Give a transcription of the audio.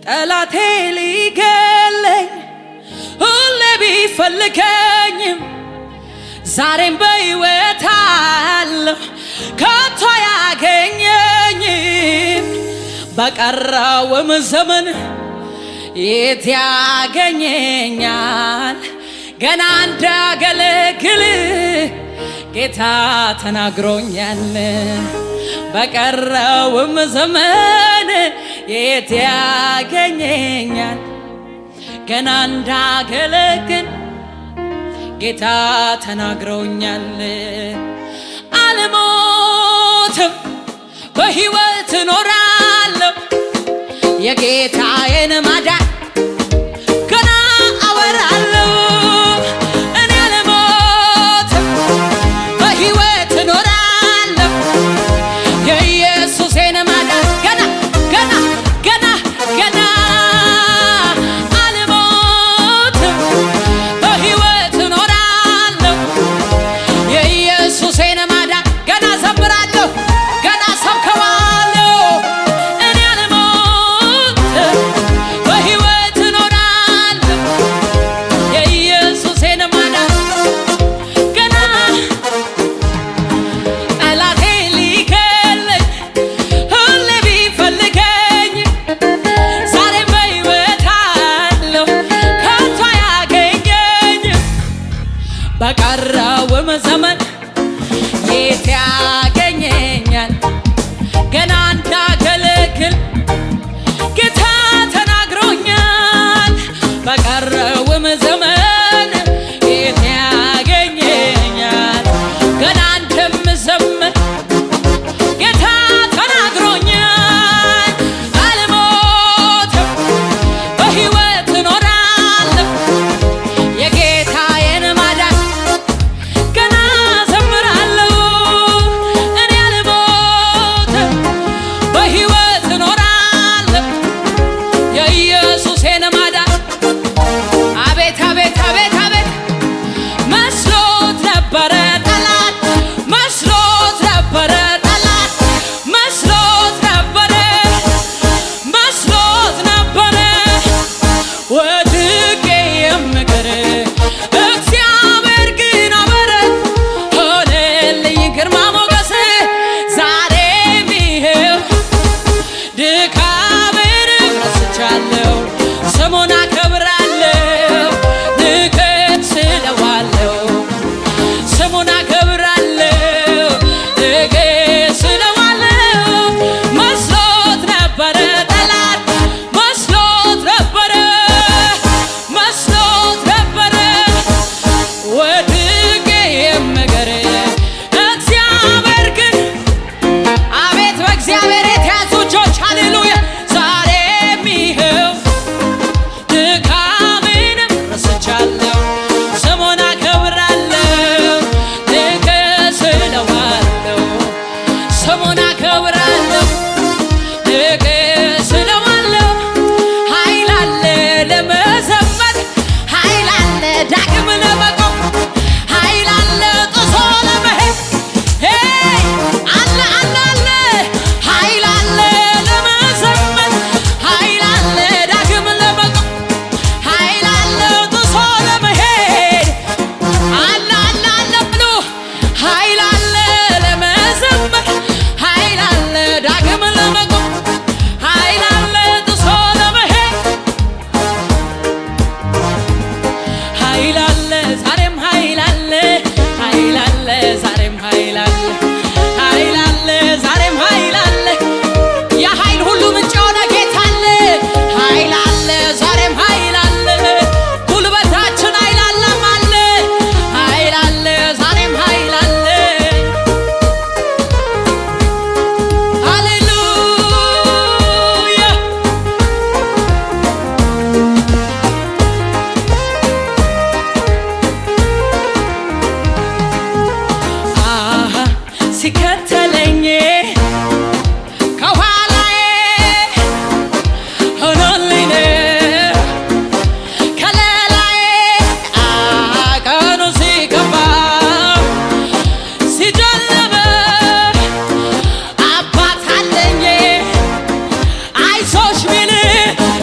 ጠላቴ ሊገለኝ ሁሌ ቢፈልገኝም ዛሬም በሕይወት አለሁ ከቶ ያገኘኝም በቀረውም ዘመን የት ያገኘኛል ገና እንዳገለግል ጌታ ተናግሮኛል በቀረውም ዘመን የት ያገኘኛል ገና እንዳገለግል ጌታ ተናግሮኛል አልሞትም በሕይወት እኖራለሁ የጌታዬን ማዳን ገና አወራለሁ እኔ አልሞትም በሕይወት እኖራለሁ የኢየሱሴን ማዳን ገና ገና ገና ገና አልሞትም በሕይወት እኖራለሁ የኢየሱሴን ማዳን ገና ዘምራለሁ ገና ሰብከዋለሁ እኔ አልሞትም በሕይወት እኖራለሁ የኢየሱሴን ማዳን ገና ጠላቴ ሊገለኝ ሁሌ ቢፈልገኝ ዛሬም በሕይወት አለሁ ከቶ አያገኘኝም በቀረውም ዘመን የት ያገኘኛል ገና እንዳገለግል ጌታ ተናግሮኛል በቀረውም ዘመን የት ያገኘኛል ገና እንደምዘምር ጌታ ተናግሮኛል አልሞትም በሕይወት እኖራለሁ የጌታዬን ማዳን ገና ዘምራለሁ እኔ አልሞትም በሕይወት እኖራለሁ